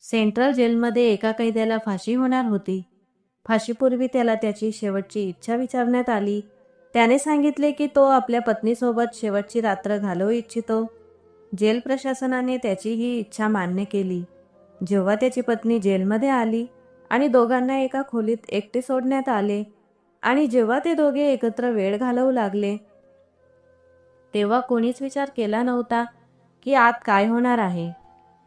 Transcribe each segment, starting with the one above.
Central जेलमध्ये एका कैद्याला फाशी होणार होती. फाशीपूर्वी त्याला त्याची शेवटची इच्छा विचारण्यात आली. त्याने सांगितले की तो आपल्या पत्नीसोबत शेवटची रात्र घालवू इच्छितो. जेल प्रशासनाने त्याची ही इच्छा मान्य केली. जेव्हा त्याची पत्नी जेलमध्ये आली आणि दोघांना एका खोलीत एकटे सोडण्यात आले आणि जेव्हा ते दोघे एकत्र वेळ घालवू लागले, तेव्हा कोणीच विचार केला नव्हता की आत काय होणार आहे.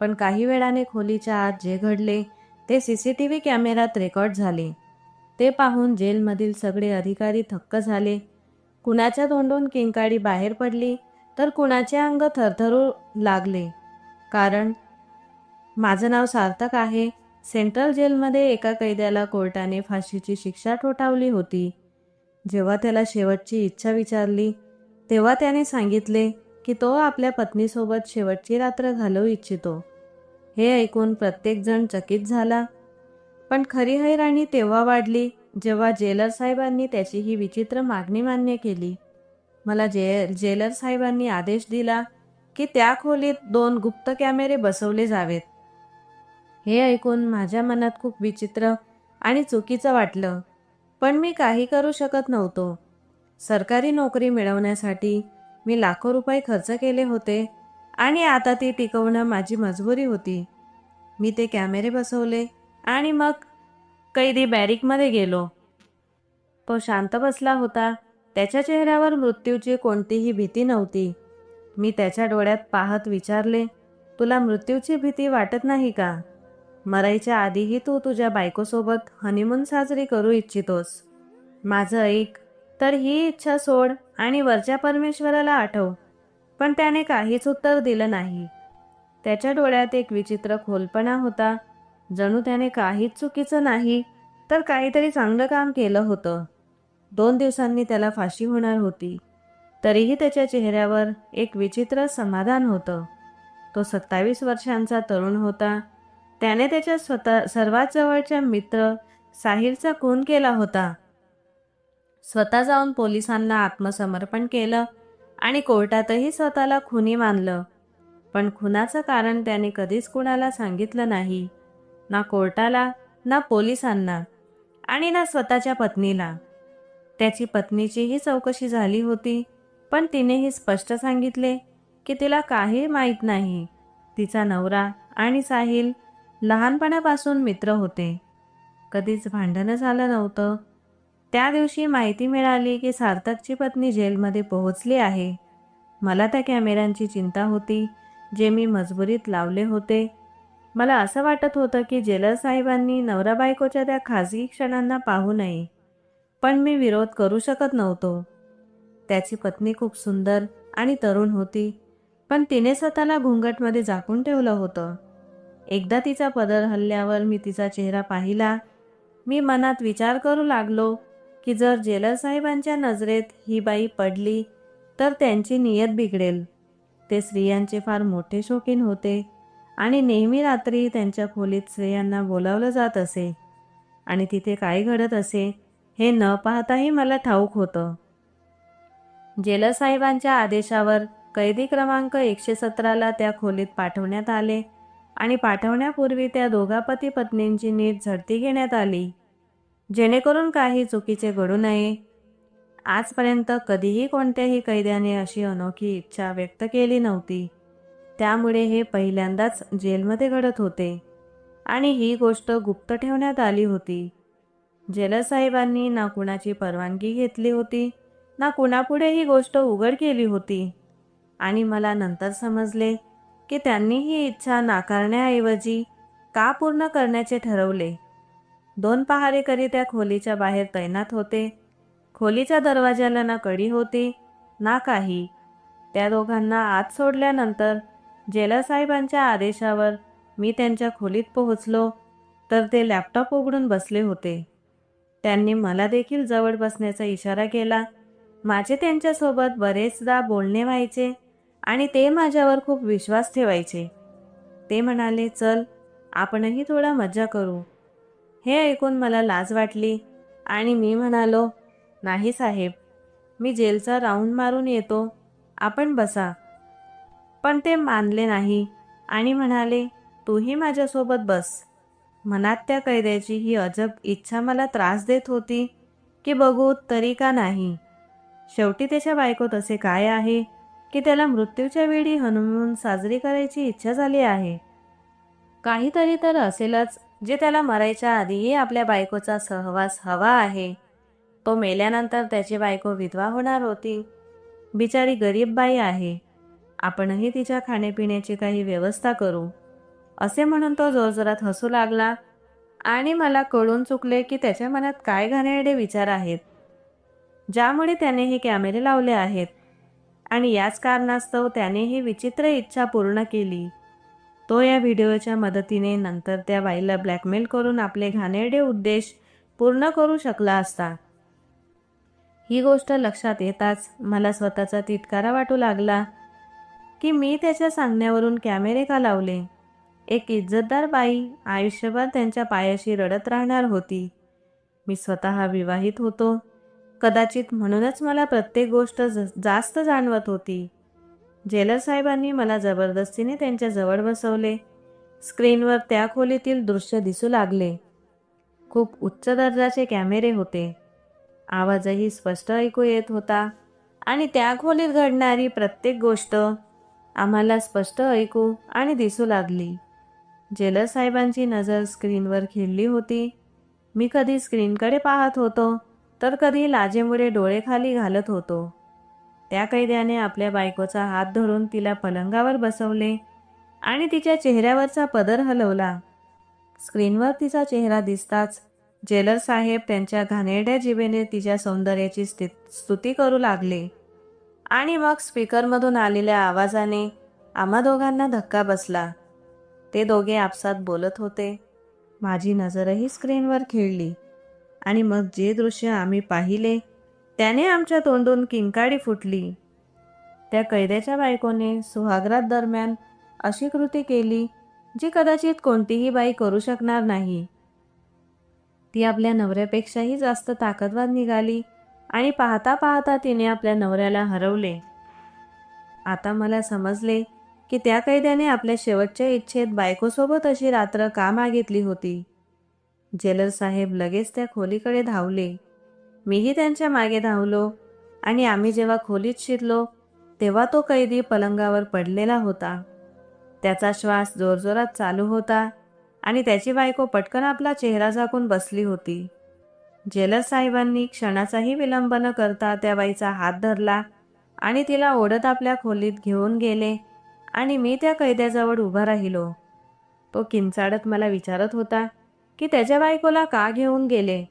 पण काही वेळाने खोलीच्या आत जे घडले ते CCTV कॅमेऱ्यात रेकॉर्ड झाले. ते पाहून जेलमधील सगळे अधिकारी थक्क झाले. कुणाच्या तोंडून किंकाळी बाहेर पडली तर कुणाचे अंग थरथरू लागले. कारण माझं नाव सार्थक आहे. सेंट्रल जेलमध्ये एका कैद्याला कोर्टाने फाशीची शिक्षा ठोठावली होती. जेव्हा त्याला शेवटची इच्छा विचारली तेव्हा त्याने सांगितले की तो आपल्या पत्नीसोबत शेवटची रात्र घालवू इच्छितो. हे ऐकून प्रत्येकजण चकित झाला. पण खरी हैराणी तेव्हा वाढली जेव्हा जेलर साहेबांनी त्याची ही विचित्र मागणी मान्य केली. मला जेलर साहेबांनी आदेश दिला की त्या खोलीत 2 गुप्त कॅमेरे बसवले जावेत. हे ऐकून माझ्या मनात खूप विचित्र आणि चुकीचं वाटलं. पण मी काही करू शकत नव्हतो. सरकारी नोकरी मिळवण्यासाठी मी लाखो रुपये खर्च केले होते आणि आता ती टिकवणं माझी मजबुरी होती. मी ते कॅमेरे बसवले आणि मग कैदी बॅरिकमध्ये गेलो. तो शांत बसला होता. त्याच्या चेहऱ्यावर मृत्यूची कोणतीही भीती नव्हती. मी त्याच्या डोळ्यात पाहत विचारले, तुला मृत्यूची भीती वाटत नाही का? मरायच्या आधीही तू तुझ्या बायकोसोबत हनीमून साजरी करू इच्छितोस. माझं ऐक, तर ही इच्छा सोड आणि वरच्या परमेश्वराला आठव. पण त्याने काहीच उत्तर दिलं नाही. त्याच्या डोळ्यात एक विचित्र खोलपणा होता. जणू त्याने काहीच चुकीचं नाही तर काहीतरी चांगलं काम केलं होतं. 2 दिवसांनी त्याला फाशी होणार होती. तरीही त्याच्या चेहऱ्यावर एक विचित्र समाधान होतं. तो 27 वर्षांचा तरुण होता. त्याने त्याच्या सर्वात जवळच्या मित्र साहिलचा खून केला होता. स्वतः जाऊन पोलिसांना आत्मसमर्पण केलं आणि कोर्टातही स्वतःला खुनी मानलं. पण खुनाचं कारण त्याने कधीच कुणाला सांगितलं नाही. ना कोर्टाला, ना पोलिसांना आणि ना स्वतःच्या पत्नीला. त्याची पत्नीचीही चौकशी झाली होती, पण तिनेही स्पष्ट सांगितले की तिला काही माहीत नाही. तिचा नवरा आणि साहिल लहानपणापासून मित्र होते. कधीच भांडणं झालं नव्हतं. त्या दिवशी माहिती मिळाली की सार्थकची पत्नी जेलमध्ये पोहोचली आहे. मला त्या कॅमेऱ्यांची चिंता होती जे मी मजबुरीत लावले होते. मला असं वाटत होतं की जेलर साहेबांनी नवरा बायकोच्या त्या खाजगी क्षणांना पाहू नये. पण मी विरोध करू शकत नव्हतो. त्याची पत्नी खूप सुंदर आणि तरुण होती, पण तिने स्वतःला घुंगटमध्ये झाकून ठेवलं होतं. एकदा तिचा पदर हलल्यावर मी तिचा चेहरा पाहिला. मी मनात विचार करू लागलो की जर जेलर साहेबांच्या नजरेत ही बाई पडली तर त्यांची नियत बिघडेल. ते स्त्रियांचे फार मोठे शौकीन होते आणि नेहमी रात्री त्यांच्या खोलीत स्त्रियांना बोलावलं जात असे आणि तिथे काय घडत असे हे न पाहताही मला ठाऊक होतं. जेलर साहेबांच्या आदेशावर कैदी क्रमांक 117ला त्या खोलीत पाठवण्यात आले आणि पाठवण्यापूर्वी त्या दोघा पती पत्नींची नीट झडती घेण्यात आली, जेणेकरून काही चुकीचे घडू नये. आजपर्यंत कधीही कोणत्याही कैद्याने अशी अनोखी इच्छा व्यक्त केली नव्हती. त्यामुळे हे पहिल्यांदाच जेलमध्ये घडत होते आणि ही गोष्ट गुप्त ठेवण्यात आली होती. जेलर साहेबांनी ना कुणाची परवानगी घेतली होती, ना कुणापुढे ही गोष्ट उघड केली होती. आणि मला नंतर समजले की त्यांनी ही इच्छा नाकारण्याऐवजी का पूर्ण करण्याचे ठरवले. 2 पहारेकरी त्या खोलीच्या बाहेर तैनात होते. खोलीच्या दरवाजाला ना कडी होती ना काही. त्या दोघांना आत सोडल्यानंतर जेलर साहेबांच्या आदेशावर मी त्यांच्या खोलीत पोहोचलो तर ते लॅपटॉप उघडून बसले होते. त्यांनी मला देखील जवळ बसण्याचा इशारा केला. माझे त्यांच्यासोबत बरेचदा बोलणे व्हायचे आणि ते माझ्यावर खूप विश्वास ठेवायचे. ते म्हणाले, चल आपणही थोडा मज्जा करू. हे ऐकून मला लाज वाटली आणि मी म्हणालो, नाही साहेब, मी जेलचा राऊंड मारून येतो, आपण बसा. पण ते मानले नाही आणि म्हणाले, तूही माझ्यासोबत बस. मनात त्या कैद्याची ही अजब इच्छा मला त्रास देत होती की बघू तरी का नाही. शेवटी त्याच्या बायकोत असे काय आहे की त्याला मृत्यूच्या वेळी हनुमून साजरी करायची इच्छा झाली आहे. काहीतरी तर असेलच जे त्याला मरायच्या आधीही आपल्या बायकोचा सहवास हवा आहे. तो मेल्यानंतर त्याची बायको विधवा होणार होती. बिचारी गरीब बाई आहे. आपणही तिच्या खाण्यापिण्याची काही व्यवस्था करू, असे म्हणून तो जोरजोरात हसू लागला. आणि मला कळून चुकले की त्याच्या मनात काय घाणेरडे विचार आहेत, ज्यामुळे त्याने हे कॅमेरे लावले आहेत. आणि याच कारणास्तव त्याने ही विचित्र इच्छा पूर्ण केली. तो या व्हिडिओच्या मदतीने नंतर त्या बाईला ब्लॅकमेल करून आपले घाणेरडे उद्देश पूर्ण करू शकला असता. ही गोष्ट लक्षात येताच मला स्वतःचा तिटकारा वाटू लागला की मी त्याच्या सांगण्यावरून कॅमेरे का लावले. एक इज्जतदार बाई आयुष्यभर त्यांच्या पायाशी रडत राहणार होती. मी स्वतः विवाहित होतो. कदाचित म्हणूनच मला प्रत्येक गोष्ट जास्त जाणवत होती. जेलर साहेबांनी मला जबरदस्तीने त्यांच्या जवळ बसवले. स्क्रीनवर त्या खोलीतील दृश्य दिसू लागले. खूप उच्च दर्जाचे कॅमेरे होते. आवाजही स्पष्ट ऐकू येत होता आणि त्या खोलीत घडणारी प्रत्येक गोष्ट आम्हाला स्पष्ट ऐकू आणि दिसू लागली. जेलर साहेबांची नजर स्क्रीनवर खिळली होती. मी कधी स्क्रीनकडे पाहत होतो तर कधी लाजेमुळे डोळे खाली घालत होतो. त्या कैद्याने आपल्या बायकोचा हात धरून तिला पलंगावर बसवले आणि तिच्या चेहऱ्यावरचा पदर हलवला. स्क्रीनवर तिचा चेहरा दिसताच जेलर साहेब त्यांच्या घाणेरड्या जिभेने तिच्या सौंदर्याची स्तुती करू लागले. आणि मग स्पीकरमधून आलेल्या आवाजाने आम्हा दोघांना धक्का बसला. ते दोघे आपसात बोलत होते. माझी नजरही स्क्रीनवर खिळली आणि मग जे दृश्य आम्ही पाहिले त्याने आमच्या तोंडून किंकाळी फुटली. त्या कैद्याच्या बायकोने सुहागरात दरम्यान अशी कृती केली जी कदाचित कोणतीही बाई करू शकणार नाही. ती आपल्या नवऱ्यापेक्षाही जास्त ताकदवान निघाली आणि पाहता पाहता तिने आपल्या नवऱ्याला हरवले. आता मला समजले की त्या कैद्याने आपल्या शेवटच्या इच्छेत बायकोसोबत अशी रात्र का मागितली होती. जेलर साहेब लगेच त्या खोलीकडे धावले. मीही त्यांच्या मागे धावलो आणि आम्ही जेव्हा खोलीत शिरलो तेव्हा तो कैदी पलंगावर पडलेला होता. त्याचा श्वास जोरजोरात चालू होता आणि त्याची बायको पटकन आपला चेहरा झाकून बसली होती. जेलर साहेबांनी क्षणाचाही विलंब न करता त्या बाईचा हात धरला आणि तिला ओढत आपल्या खोलीत घेऊन गेले आणि मी त्या कैद्याजवळ उभा राहिलो. तो किंचाळत मला विचारत होता की त्याच्या बायकोला का घेऊन गेले,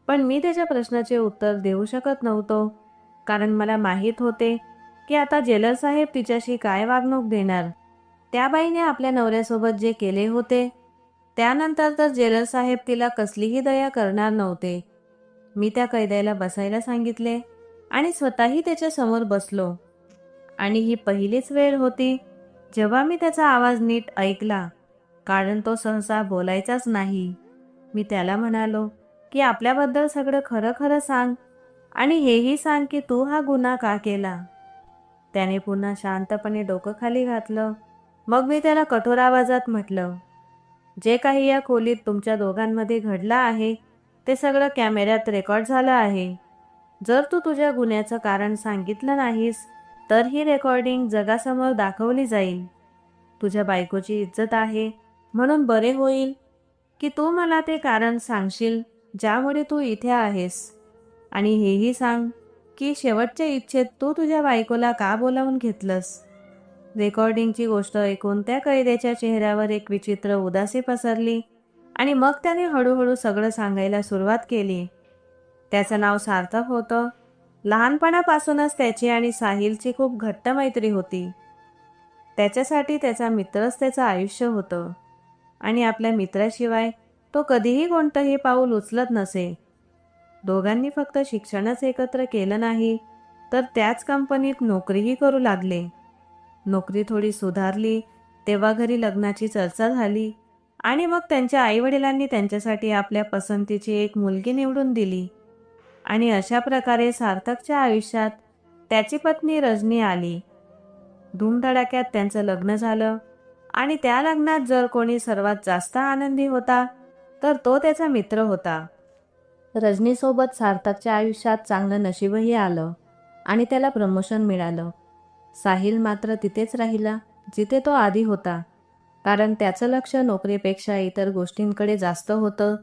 पण मी त्याच्या प्रश्नाचे उत्तर देऊ शकत नव्हतो, कारण मला माहीत होते की आता जेलर साहेब तिच्याशी काय वागणूक देणार. त्या बाईने आपल्या नवऱ्यासोबत जे केले होते त्यानंतर तर जेलर साहेब तिला कसलीही दया करणार नव्हते. मी त्या कैद्याला बसायला सांगितले आणि स्वतःही त्याच्या समोर बसलो. आणि ही पहिलीच वेळ होती जेव्हा मी त्याचा आवाज नीट ऐकला, कारण तो सहसा बोलायचाच नाही. मी त्याला म्हणालो की आपल्याबद्दल सगळं खरं खरं सांग आणि हेही सांग की तू हा गुन्हा का केला. त्याने पुन्हा शांतपणे डोकं खाली घातलं. मग मी त्याला कठोर आवाजात म्हटलं, जे काही या खोलीत तुमच्या दोघांमध्ये घडलं आहे ते सगळं कॅमेऱ्यात रेकॉर्ड झालं आहे. जर तू तुझ्या गुन्ह्याचं कारण सांगितलं नाहीस तर ही रेकॉर्डिंग जगासमोर दाखवली जाईल. तुझ्या बायकोची इज्जत आहे म्हणून बरे होईल की तू मला ते कारण सांगशील ज्यामुळे तू इथे आहेस. आणि हेही सांग की शेवटच्या इच्छेत तू तुझ्या बायकोला का बोलावून घेतलंस. रेकॉर्डिंगची गोष्ट ऐकून त्या कैद्याच्या चेहऱ्यावर एक विचित्र उदासी पसरली आणि मग त्याने हळूहळू सगळं सांगायला सुरुवात केली. त्याचं नाव सार्थक होतं. लहानपणापासूनच त्याची आणि साहिलची खूप घट्ट मैत्री होती. त्याच्यासाठी त्याचा मित्रच त्याचं आयुष्य होतं आणि आपल्या मित्राशिवाय तो कधीही कोणतंही पाऊल उचलत नसे. दोघांनी फक्त शिक्षणच एकत्र केलं नाही तर त्याच कंपनीत नोकरीही करू लागले. नोकरी थोडी सुधारली तेव्हा घरी लग्नाची चर्चा झाली आणि मग त्यांच्या आईवडिलांनी त्यांच्यासाठी आपल्या पसंतीची एक मुलगी निवडून दिली. आणि अशा प्रकारे सार्थकच्या आयुष्यात त्याची पत्नी रजनी आली. धूमधडाक्यात त्यांचं लग्न झालं आणि त्या लग्नात जर कोणी सर्वात जास्त आनंदी होता तर तो त्याचा मित्र होता. रजनीसोबत सार्थकच्या आयुष्यात चांगलं नशीबही आलं आणि त्याला प्रमोशन मिळालं. साहिल मात्र तिथेच राहिला जिथे तो आधी होता, कारण त्याचं लक्ष नोकरीपेक्षा इतर गोष्टींकडे जास्त होतं.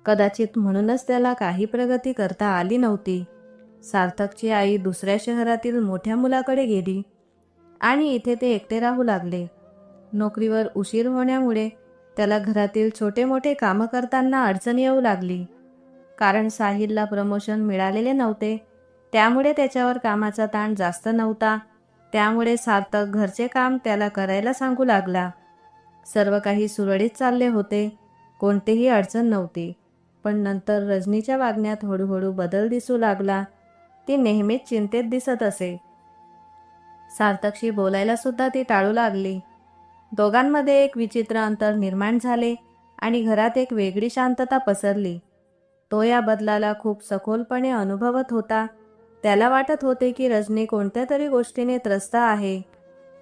कदाचित म्हणूनच त्याला काही प्रगती करता आली नव्हती. सार्थकची आई दुसऱ्या शहरातील मोठ्या मुलाकडे गेली आणि इथे ते एकटे राहू लागले. नोकरीवर उशीर होण्यामुळे त्याला घरातील छोटे मोठे कामं करताना अडचण येऊ लागली. कारण साहिलला प्रमोशन मिळालेले नव्हते, त्यामुळे त्याच्यावर कामाचा ताण जास्त नव्हता. त्यामुळे सार्थक घरचे काम त्याला करायला सांगू लागला. सर्व काही सुरळीत चालले होते, कोणतीही अडचण नव्हती. पण नंतर रजनीच्या वागण्यात हळूहळू बदल दिसू लागला. ती नेहमीच चिंतेत दिसत असे. सार्थकशी बोलायला सुद्धा ती टाळू लागली. दोघांमध्ये एक विचित्र अंतर निर्माण झाले आणि घरात एक वेगळी शांतता पसरली. तो या बदलाला खूप सखोलपणे अनुभवत होता. त्याला वाटत होते की रजनी कोणत्या तरी गोष्टीने त्रस्त आहे,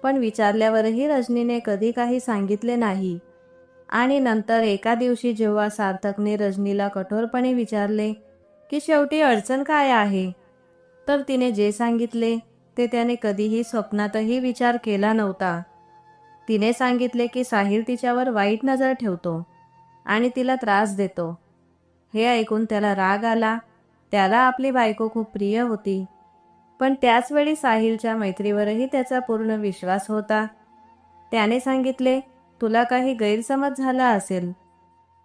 पण विचारल्यावरही रजनीने कधी काही सांगितले नाही. आणि नंतर एका दिवशी जेव्हा सार्थकने रजनीला कठोरपणे विचारले की शेवटी अडचण काय आहे, तर तिने जे सांगितले ते त्याने कधीही स्वप्नातही विचार केला नव्हता. तिने सांगितले की साहिल तिच्यावर वाईट नजर ठेवतो आणि तिला त्रास देतो. हे ऐकून त्याला राग आला. त्याला आपली बायको खूप प्रिय होती, पण त्याचवेळी साहिलच्या मैत्रीवरही त्याचा पूर्ण विश्वास होता. त्याने सांगितले, तुला काही गैरसमज झाला असेल,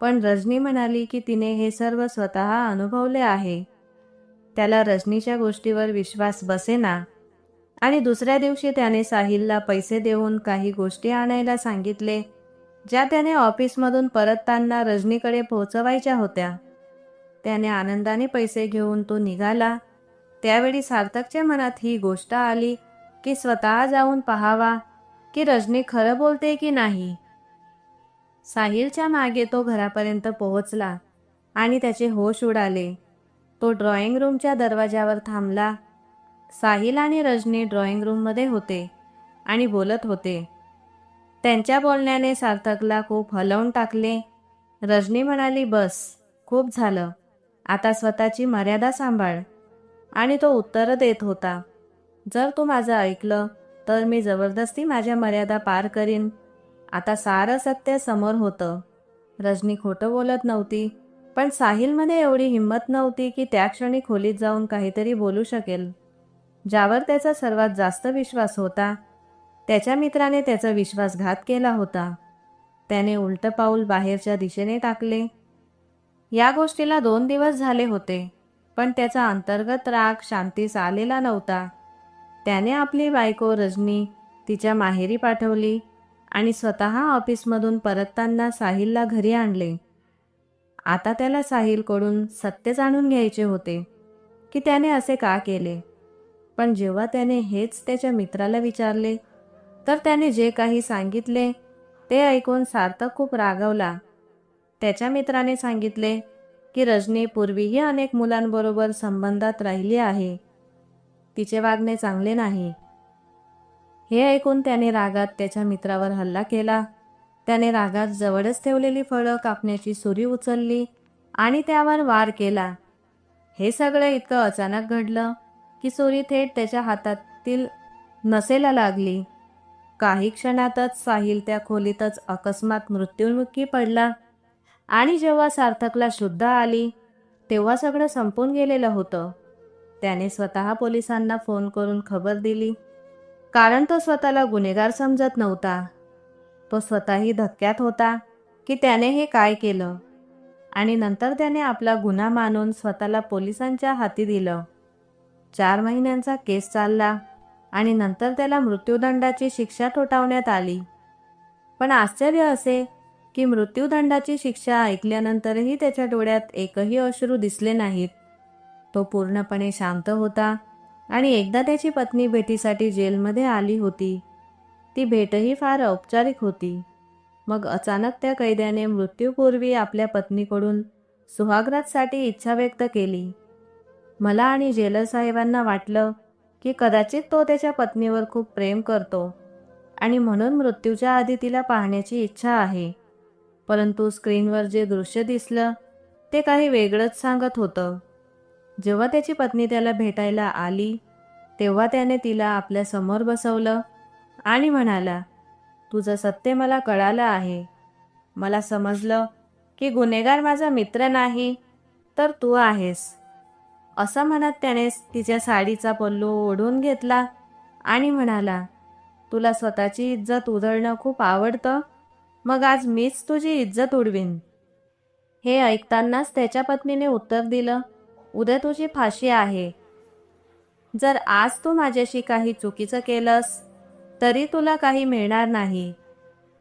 पण रजनी म्हणाली की तिने हे सर्व स्वतः अनुभवले आहे. त्याला रजनीच्या गोष्टीवर विश्वास बसेना आणि दुसऱ्या दिवशी त्याने साहिलला पैसे देऊन काही गोष्टी आणायला सांगितले, ज्या त्याने ऑफिसमधून परतताना रजनीकडे पोहोचवायच्या होत्या. त्याने आनंदाने पैसे घेऊन तो निघाला. त्यावेळी सार्थकच्या मनात ही गोष्ट आली की स्वतः जाऊन पाहावा की रजनी खरं बोलते की नाही. साहिलच्या मागे तो घरापर्यंत पोहोचला आणि त्याचे होश उडाले. तो ड्रॉइंग रूमच्या दरवाजावर थांबला. साहिल आणि रजनी ड्रॉइंग रूममध्ये होते आणि बोलत होते. त्यांच्या बोलण्याने सार्थकला खूप हलवून टाकले. रजनी म्हणाली, बस, खूप झालं, आता स्वतःची मर्यादा सांभाळ. आणि तो उत्तर देत होता, जर तू माझं ऐकलं तर मी जबरदस्ती माझ्या मर्यादा पार करीन. आता सारं सत्य समोर होतं. रजनी खोटं बोलत नव्हती, पण साहिलमध्ये एवढी हिंमत नव्हती की त्या क्षणी खोलीत जाऊन काहीतरी बोलू शकेल. ज्यावर त्याचा सर्वात जास्त विश्वास होता, त्याच्या मित्राने त्याचा विश्वासघात केला होता. त्याने उलटं पाऊल बाहेरच्या दिशेने टाकले. या गोष्टीला 2 दिवस झाले होते, पण त्याचा अंतर्गत राग शांतीस आलेला नव्हता. त्याने आपली बायको रजनी तिच्या माहेरी पाठवली आणि स्वतः ऑफिसमधून परतताना साहिलला घरी आणले. आता त्याला साहिलकडून सत्य जाणून घ्यायचे होते की त्याने असे का केले. पण जेव्हा त्याने हेच त्याच्या मित्राला विचारले, तर त्याने जे काही सांगितले ते ऐकून सार्थक खूप रागावला. त्याच्या मित्राने सांगितले की रजनी पूर्वीही अनेक मुलांबरोबर संबंधात राहिली आहे. तिचे वागणे चांगले नाही. हे ऐकून त्याने रागात त्याच्या मित्रावर हल्ला केला. त्याने रागात जवळच ठेवलेली फळं कापण्याची सुरी उचलली आणि त्यावर वार केला. हे सगळं इतकं अचानक घडलं की सुरी थेट त्याच्या हातातील नसेला लागली. काही क्षणातच साहिल त्या खोलीतच अकस्मात मृत्युमुखी पडला. आणि जेव्हा सार्थकला शुद्ध आली तेव्हा सगळं संपून गेलेलं होतं. त्याने स्वतः पोलिसांना फोन करून खबर दिली, कारण तो स्वतःला गुन्हेगार समजत नव्हता. तो स्वतःही धक्क्यात होता की त्याने हे काय केलं. आणि नंतर त्याने आपला गुन्हा मानून स्वतःला पोलिसांच्या हाती दिलं. 4 महिन्यांचा केस चालला आणि नंतर त्याला मृत्यूदंडाची शिक्षा ठोठावण्यात आली. पण आश्चर्य असे की मृत्यूदंडाची शिक्षा ऐकल्यानंतरही त्याच्या डोळ्यात एकही अश्रू दिसले नाहीत. तो पूर्णपणे शांत होता. आणि एकदा त्याची पत्नी भेटीसाठी जेलमध्ये आली होती. ती भेटही फार औपचारिक होती. मग अचानक त्या कैद्याने मृत्यूपूर्वी आपल्या पत्नीकडून सुहागरातसाठी इच्छा व्यक्त केली. मला आणि जेलर साहेबांना वाटलं की कदाचित तो त्याच्या पत्नीवर खूप प्रेम करतो आणि म्हणून मृत्यूच्या आधी तिला पाहण्याची इच्छा आहे. परंतु स्क्रीनवर जे दृश्य दिसलं ते काही वेगळंच सांगत होतं. जेव्हा त्याची पत्नी त्याला भेटायला आली तेव्हा त्याने तिला आपल्या समोर बसवलं आणि म्हणाला, तुझं सत्य मला कळालं आहे. मला समजलं की गुन्हेगार माझा मित्र नाही तर तू आहेस. असं म्हणत त्याने तिच्या साडीचा पल्लू ओढून घेतला आणि म्हणाला, तुला स्वतःची इज्जत उधळणं खूप आवडतं, मग आज मीच तुझी इज्जत उडवीन. हे ऐकतानाच त्याच्या पत्नीने उत्तर दिलं, उद्या तुझी फाशी आहे. जर आज तू माझ्याशी काही चुकीचं केलंस तरी तुला काही मिळणार नाही,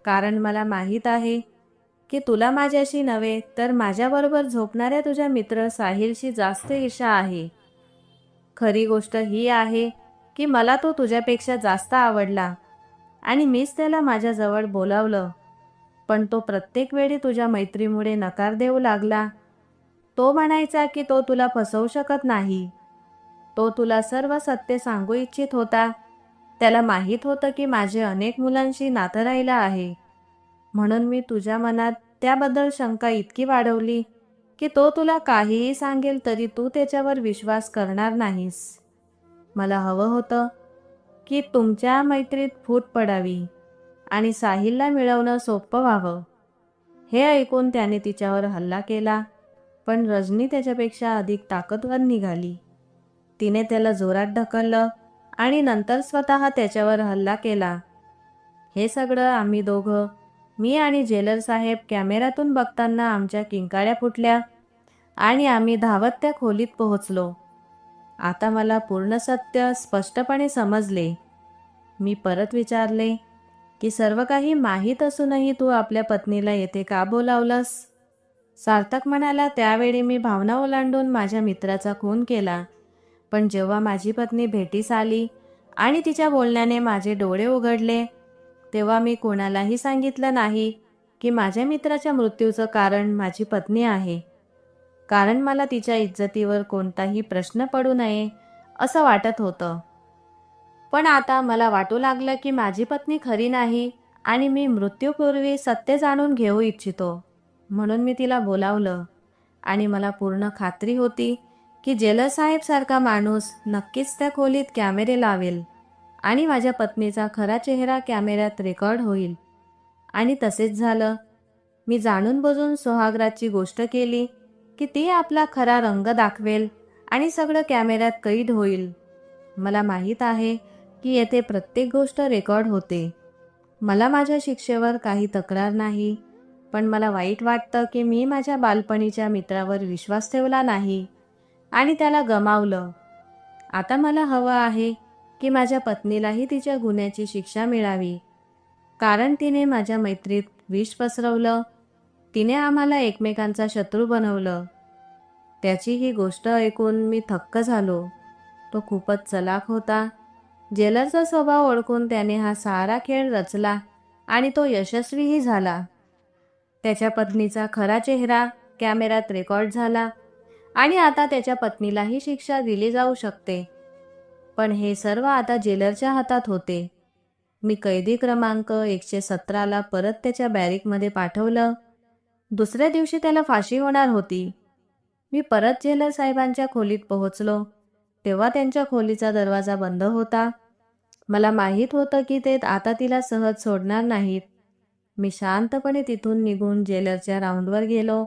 कारण मला माहीत आहे की तुला माझ्याशी नव्हे तर माझ्याबरोबर झोपणाऱ्या तुझ्या मित्र साहिलशी जास्त ईर्ष्या आहे. खरी गोष्ट ही आहे की मला तो तुझ्यापेक्षा जास्त आवडला आणि मीच त्याला माझ्याजवळ बोलावलं, पण तो प्रत्येक वेळी तुझ्या मैत्रीमुळे नकार देऊ लागला. तो म्हणायचा की तो तुला फसवू शकत नाही. तो तुला सर्व सत्य सांगू इच्छित होता. त्याला माहीत होतं की माझे अनेक मुलांशी नातं राहिलं आहे, म्हणून मी तुझ्या मनात त्याबद्दल शंका इतकी वाढवली की तो तुला काहीही सांगेल तरी तू त्याच्यावर विश्वास करणार नाहीस. मला हवं होतं की तुमच्या मैत्रीत फूट पडावी आणि साहिलला मिळवणं सोपं व्हावं. हे ऐकून त्याने तिच्यावर हल्ला केला, पण रजनी त्याच्यापेक्षा अधिक ताकदवर निघाली. तिने त्याला जोरात ढकललं आणि नंतर स्वतः त्याच्यावर हल्ला केला. हे सगळं आम्ही दोघं, मी आणि जेलर साहेब कॅमेऱ्यातून बघताना आमच्या किंकाळ्या फुटल्या आणि आम्ही धावत त्या खोलीत पोहोचलो. आता मला पूर्ण सत्य स्पष्टपणे समजले. मी परत विचारले की सर्व काही माहीत असूनही तू आपल्या पत्नीला येथे का बोलावलंस? सार्थक म्हणाला, त्यावेळी मी भावना ओलांडून माझ्या मित्राचा खून केला, पण जेव्हा माझी पत्नी भेटीस आली आणि तिच्या बोलण्याने माझे डोळे उघडले तेव्हा मी कोणालाही सांगितलं नाही की माझ्या मित्राच्या मृत्यूचं कारण माझी पत्नी आहे, कारण मला तिच्या इज्जतीवर कोणताही प्रश्न पडू नये असं वाटत होतं. पण आता मला वाटू लागलं की माझी पत्नी खरी नाही आणि मी मृत्यूपूर्वी सत्य जाणून घेऊ इच्छितो, म्हणून मी तिला बोलावलं. आणि मला पूर्ण खात्री होती की जेलर साहेब सारखा माणूस नक्कीच त्या खोलीत कॅमेरे लावेल आणि माझ्या पत्नीचा खरा चेहरा कॅमेऱ्यात रेकॉर्ड होईल. आणि तसेच झालं. मी जाणून बुजून सोहागराची गोष्ट केली की ती आपला खरा रंग दाखवेल आणि सगळं कॅमेऱ्यात कैद होईल. मला माहीत आहे की येथे प्रत्येक गोष्ट रेकॉर्ड होते. मला माझ्या शिक्षेवर काही तक्रार नाही, पण मला वाईट वाटतं की मी माझ्या बालपणीच्या मित्रावर विश्वास ठेवला नाही आणि त्याला गमावलं. आता मला हवं आहे की माझ्या पत्नीलाही तिच्या गुन्ह्याची शिक्षा मिळावी, कारण तिने माझ्या मैत्रीत विष पसरवलं. तिने आम्हाला एकमेकांचा शत्रू बनवलं. त्याची ही गोष्ट ऐकून मी थक्क झालो. तो खूपच चलाख होता. जेलरचा स्वभाव ओळखून त्याने हा सारा खेळ रचला आणि तो यशस्वीही झाला. त्याच्या पत्नीचा खरा चेहरा कॅमेऱ्यात रेकॉर्ड झाला आणि आता त्याच्या पत्नीलाही शिक्षा दिली जाऊ शकते. पण हे सर्व आता जेलरच्या हातात होते. मी कैदी क्रमांक 117ला परत त्याच्या बॅरिकमध्ये पाठवलं. दुसऱ्या दिवशी त्याला फाशी होणार होती. मी परत जेलर साहेबांच्या खोलीत पोहोचलो तेव्हा त्यांच्या खोलीचा दरवाजा बंद होता. मला माहीत होतं की ते आता तिला सहज सोडणार नाहीत. मी शांतपणे तिथून निघून जेलरच्या राऊंडवर गेलो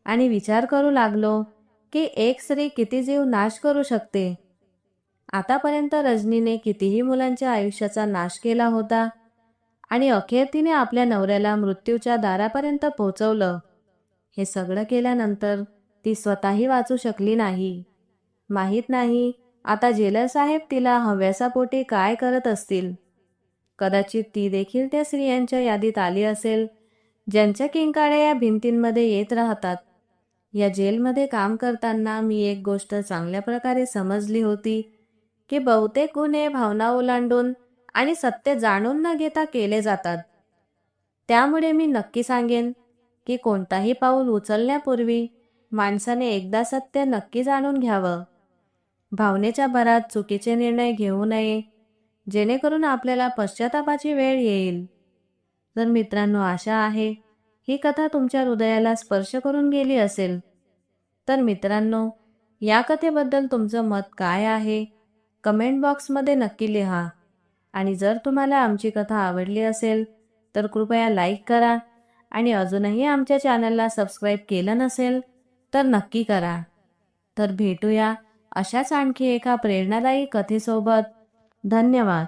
आणि विचार करू लागलो की एक स्त्री किती जीव नाश करू शकते. आतापर्यंत रजनीने कितीही मुलांच्या आयुष्याचा नाश केला होता आणि अखेर तिने आपल्या नवऱ्याला मृत्यूच्या दारापर्यंत पोहोचवलं. हे सगळं केल्यानंतर ती स्वतःही वाचू शकली नाही. माहीत नाही आता जेलर साहेब तिला हव्यासापोटी काय करत असतील. कदाचित ती देखील त्या स्त्रियांच्या यादीत आली असेल ज्यांच्या किंकाळ्या या भिंतींमध्ये येत राहतात. या जेलमध्ये काम करताना मी एक गोष्ट चांगल्या प्रकारे समजली होती की बहुतेक गुन्हे भावना ओलांडून आणि सत्य जाणून न घेता केले जातात. त्यामुळे मी नक्की सांगेन की कोणताही पाऊल उचलण्यापूर्वी माणसाने एकदा सत्य नक्की जाणून घ्यावं. भावनेच्या भरात चुकीचे निर्णय घेऊ नये. जेणेकरून आपल्याला पश्चातापाची वेळ येईल. तर मित्रांनो, आशा आहे ही कथा तुमच्या हृदयाला स्पर्श करून गेली असेल. तर मित्रांनो, या कथेबद्दल तुमचं मत काय आहे कमेंट बॉक्समध्ये नक्की लिहा. आणि जर तुम्हाला आमची कथा आवडली असेल तर कृपया लाईक करा आणि अजूनही आमच्या चॅनलला सबस्क्राईब केलं नसेल तर नक्की करा. तर भेटूया अशाच आणखी एका प्रेरणादायी कथेसोबत. धन्यवाद.